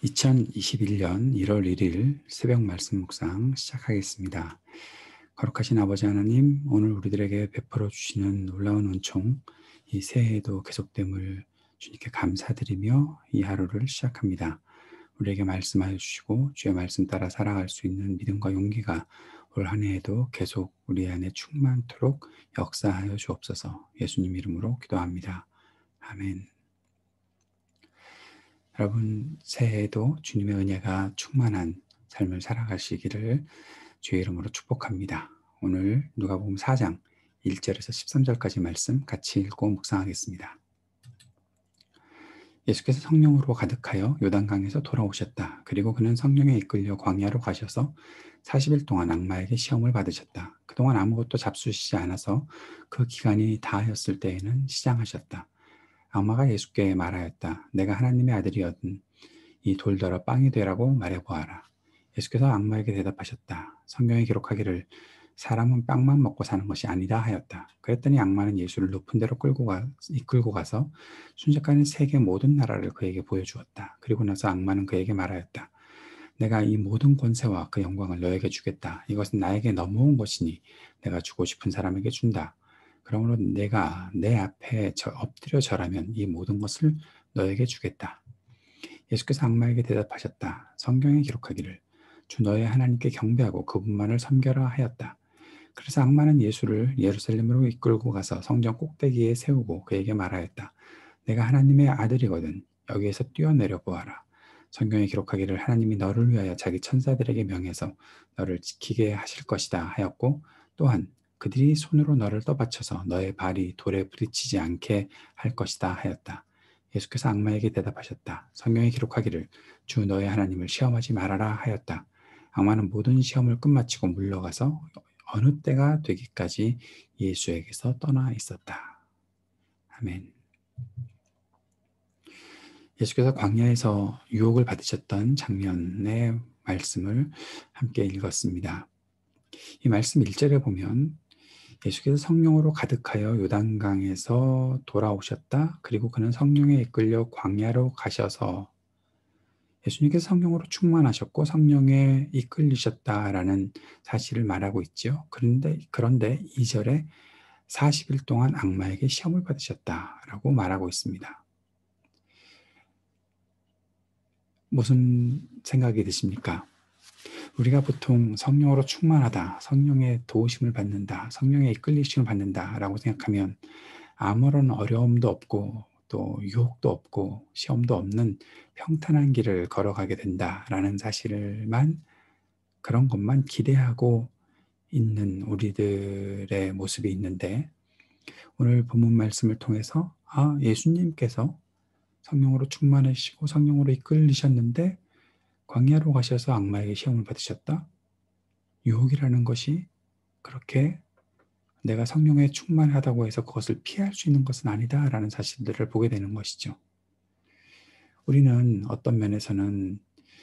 2021년 1월 1일 새벽 말씀 묵상 시작하겠습니다. 거룩하신 아버지 하나님, 오늘 우리들에게 베풀어 주시는 놀라운 은총, 이 새해에도 계속됨을 주님께 감사드리며 이 하루를 시작합니다. 우리에게 말씀하여 주시고 주의 말씀 따라 살아갈 수 있는 믿음과 용기가 올 한 해에도 계속 우리 안에 충만토록 역사하여 주옵소서. 예수님 이름으로 기도합니다. 아멘. 여러분, 새해에도 주님의 은혜가 충만한 삶을 살아가시기를 주의 이름으로 축복합니다. 오늘 누가복음 4장 1절에서 13절까지 말씀 같이 읽고 묵상하겠습니다. 예수께서 성령으로 가득하여 요단강에서 돌아오셨다. 그리고 그는 성령에 이끌려 광야로 가셔서 40일 동안 악마에게 시험을 받으셨다. 그동안 아무것도 잡수시지 않아서 그 기간이 다하였을 때에는 시장하셨다. 악마가 예수께 말하였다. 내가 하나님의 아들이거든 이 돌더러 빵이 되라고 말해보아라. 예수께서 악마에게 대답하셨다. 성경에 기록하기를 사람은 빵만 먹고 사는 것이 아니다 하였다. 그랬더니 악마는 예수를 높은 데로 이끌고 가서 순식간에 세계 모든 나라를 그에게 보여주었다. 그리고 나서 악마는 그에게 말하였다. 내가 이 모든 권세와 그 영광을 너에게 주겠다. 이것은 나에게 넘어온 것이니 내가 주고 싶은 사람에게 준다. 그러므로 내가 내 앞에 엎드려 절하면 이 모든 것을 너에게 주겠다. 예수께서 악마에게 대답하셨다. 성경에 기록하기를 주 너의 하나님께 경배하고 그분만을 섬겨라 하였다. 그래서 악마는 예수를 예루살렘으로 이끌고 가서 성전 꼭대기에 세우고 그에게 말하였다. 내가 하나님의 아들이거든 여기에서 뛰어내려 보아라. 성경에 기록하기를 하나님이 너를 위하여 자기 천사들에게 명해서 너를 지키게 하실 것이다 하였고 또한 그들이 손으로 너를 떠받쳐서 너의 발이 돌에 부딪히지 않게 할 것이다 하였다. 예수께서 악마에게 대답하셨다. 성경에 기록하기를 주 너의 하나님을 시험하지 말아라 하였다. 악마는 모든 시험을 끝마치고 물러가서 어느 때가 되기까지 예수에게서 떠나 있었다. 아멘. 예수께서 광야에서 유혹을 받으셨던 장면의 말씀을 함께 읽었습니다. 이 말씀 1절에 보면 예수께서 성령으로 가득하여 요단강에서 돌아오셨다. 그리고 그는 성령에 이끌려 광야로 가셔서 예수님께서 성령으로 충만하셨고 성령에 이끌리셨다라는 사실을 말하고 있죠. 그런데 2절에 40일 동안 악마에게 시험을 받으셨다라고 말하고 있습니다. 무슨 생각이 드십니까? 우리가 보통 성령으로 충만하다, 성령의 도우심을 받는다, 성령의 이끌리심을 받는다라고 생각하면 아무런 어려움도 없고 또 유혹도 없고 시험도 없는 평탄한 길을 걸어가게 된다라는 사실만 그런 것만 기대하고 있는 우리들의 모습이 있는데 오늘 본문 말씀을 통해서 예수님께서 성령으로 충만하시고 성령으로 이끌리셨는데 광야로 가셔서 악마에게 시험을 받으셨다? 유혹이라는 것이 그렇게 내가 성령에 충만하다고 해서 그것을 피할 수 있는 것은 아니다라는 사실들을 보게 되는 것이죠. 우리는 어떤 면에서는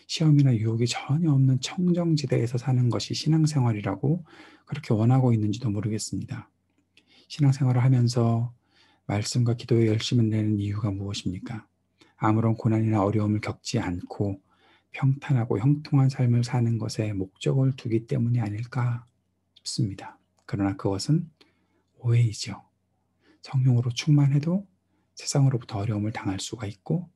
시험이나 유혹이 전혀 없는 청정지대에서 사는 것이 신앙생활이라고 그렇게 원하고 있는지도 모르겠습니다. 신앙생활을 하면서 말씀과 기도에 열심을 내는 이유가 무엇입니까? 아무런 고난이나 어려움을 겪지 않고 평탄하고 형통한 삶을 사는 것에 목적을 두기 때문이 아닐까 싶습니다. 그러나 그것은 오해이죠. 성령으로 충만해도 세상으로부터 어려움을 당할 수가 있고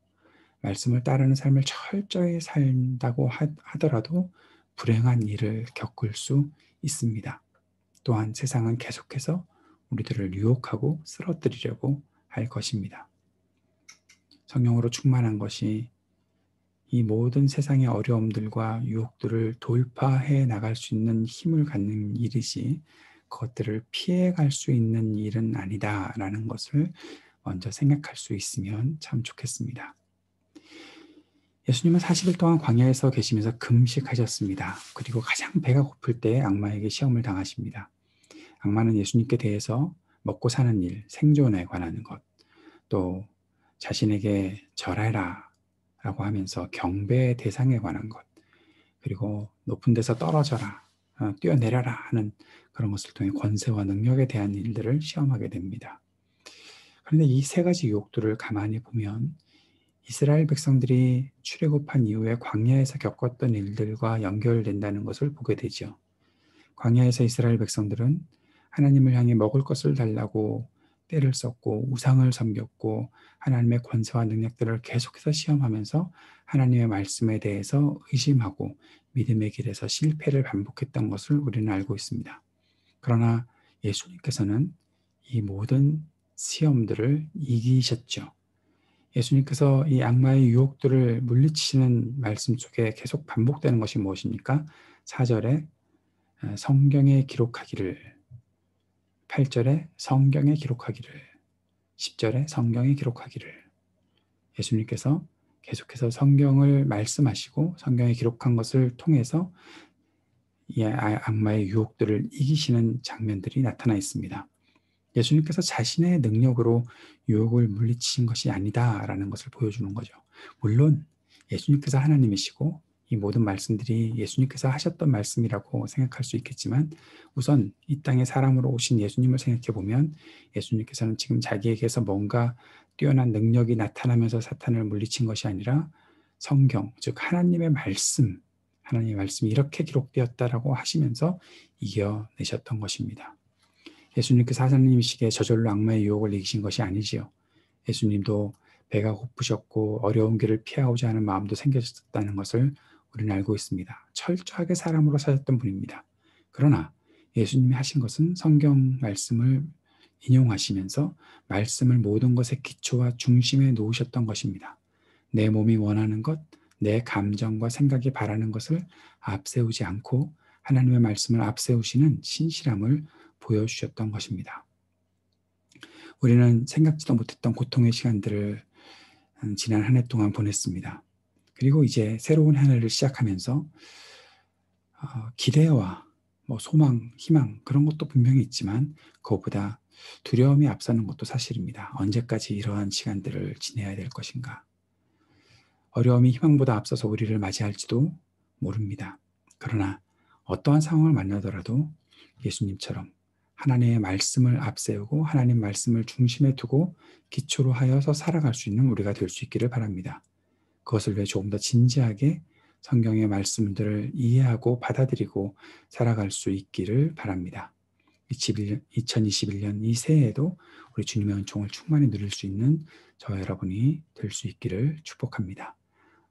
말씀을 따르는 삶을 철저히 산다고 하더라도 불행한 일을 겪을 수 있습니다. 또한 세상은 계속해서 우리들을 유혹하고 쓰러뜨리려고 할 것입니다. 성령으로 충만한 것이 이 모든 세상의 어려움들과 유혹들을 돌파해 나갈 수 있는 힘을 갖는 일이지 그것들을 피해갈 수 있는 일은 아니다라는 것을 먼저 생각할 수 있으면 참 좋겠습니다. 예수님은 40일 동안 광야에서 계시면서 금식하셨습니다. 그리고 가장 배가 고플 때 악마에게 시험을 당하십니다. 악마는 예수님께 대해서 먹고 사는 일, 생존에 관한 것, 또 자신에게 절해라 라고 하면서 경배의 대상에 관한 것, 그리고 높은 데서 떨어져라, 뛰어내려라 하는 그런 것을 통해 권세와 능력에 대한 일들을 시험하게 됩니다. 그런데 이 세 가지 유혹들을 가만히 보면 이스라엘 백성들이 출애굽한 이후에 광야에서 겪었던 일들과 연결된다는 것을 보게 되죠. 광야에서 이스라엘 백성들은 하나님을 향해 먹을 것을 달라고 떼를 썼고 우상을 섬겼고 하나님의 권세와 능력들을 계속해서 시험하면서 하나님의 말씀에 대해서 의심하고 믿음의 길에서 실패를 반복했던 것을 우리는 알고 있습니다. 그러나 예수님께서는 이 모든 시험들을 이기셨죠. 예수님께서 이 악마의 유혹들을 물리치시는 말씀 속에 계속 반복되는 것이 무엇입니까? 4절에 성경에 기록하기를, 8절에 성경에 기록하기를, 10절에 성경에 기록하기를. 예수님께서 계속해서 성경을 말씀하시고 성경에 기록한 것을 통해서 이 악마의 유혹들을 이기시는 장면들이 나타나 있습니다. 예수님께서 자신의 능력으로 유혹을 물리치신 것이 아니다라는 것을 보여주는 거죠. 물론 예수님께서 하나님이시고 이 모든 말씀들이 예수님께서 하셨던 말씀이라고 생각할 수 있겠지만 우선 이 땅에 사람으로 오신 예수님을 생각해 보면 예수님께서는 지금 자기에게서 뭔가 뛰어난 능력이 나타나면서 사탄을 물리친 것이 아니라 성경, 즉 하나님의 말씀이 이렇게 기록되었다라고 하시면서 이겨내셨던 것입니다. 예수님께서 하나님이시기에 저절로 악마의 유혹을 이기신 것이 아니지요. 예수님도 배가 고프셨고 어려운 길을 피하고자 하는 마음도 생기셨다는 것을 우리는 알고 있습니다. 철저하게 사람으로 사셨던 분입니다. 그러나 예수님이 하신 것은 성경 말씀을 인용하시면서 말씀을 모든 것의 기초와 중심에 놓으셨던 것입니다. 내 몸이 원하는 것, 내 감정과 생각이 바라는 것을 앞세우지 않고 하나님의 말씀을 앞세우시는 신실함을 보여주셨던 것입니다. 우리는 생각지도 못했던 고통의 시간들을 지난 한 해 동안 보냈습니다. 그리고 이제 새로운 한 해를 시작하면서 기대와 소망, 희망 그런 것도 분명히 있지만 그것보다 두려움이 앞서는 것도 사실입니다. 언제까지 이러한 시간들을 지내야 될 것인가? 어려움이 희망보다 앞서서 우리를 맞이할지도 모릅니다. 그러나 어떠한 상황을 만나더라도 예수님처럼 하나님의 말씀을 앞세우고 하나님 말씀을 중심에 두고 기초로 하여서 살아갈 수 있는 우리가 될 수 있기를 바랍니다. 그것을 위해 조금 더 진지하게 성경의 말씀들을 이해하고 받아들이고 살아갈 수 있기를 바랍니다. 2021년 이 새해에도 우리 주님의 은총을 충만히 누릴 수 있는 저와 여러분이 될 수 있기를 축복합니다.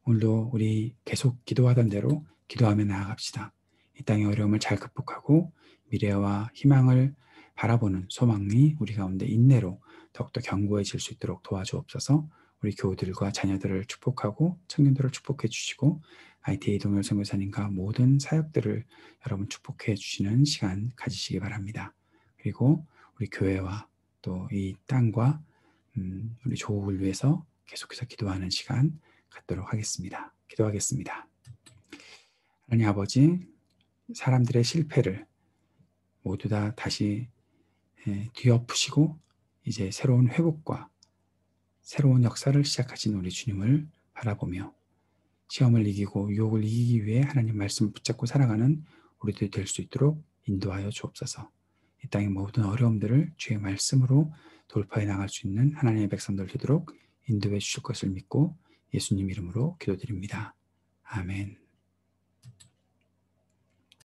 오늘도 우리 계속 기도하던 대로 기도하며 나아갑시다. 이 땅의 어려움을 잘 극복하고 미래와 희망을 바라보는 소망이 우리 가운데 인내로 더욱더 견고해질 수 있도록 도와주옵소서. 우리 교우들과 자녀들을 축복하고 청년들을 축복해 주시고 ITA 동열 선교사님과 모든 사역들을 여러분 축복해 주시는 시간 가지시기 바랍니다. 그리고 우리 교회와 또 이 땅과 우리 조국을 위해서 계속해서 기도하는 시간 갖도록 하겠습니다. 기도하겠습니다. 하나님 아버지, 사람들의 실패를 모두 다 다시 뒤엎으시고 이제 새로운 회복과 새로운 역사를 시작하신 우리 주님을 바라보며 시험을 이기고 유혹을 이기기 위해 하나님 말씀을 붙잡고 살아가는 우리들이 될 수 있도록 인도하여 주옵소서. 이 땅의 모든 어려움들을 주의 말씀으로 돌파해 나갈 수 있는 하나님의 백성들 되도록 인도해 주실 것을 믿고 예수님 이름으로 기도드립니다. 아멘.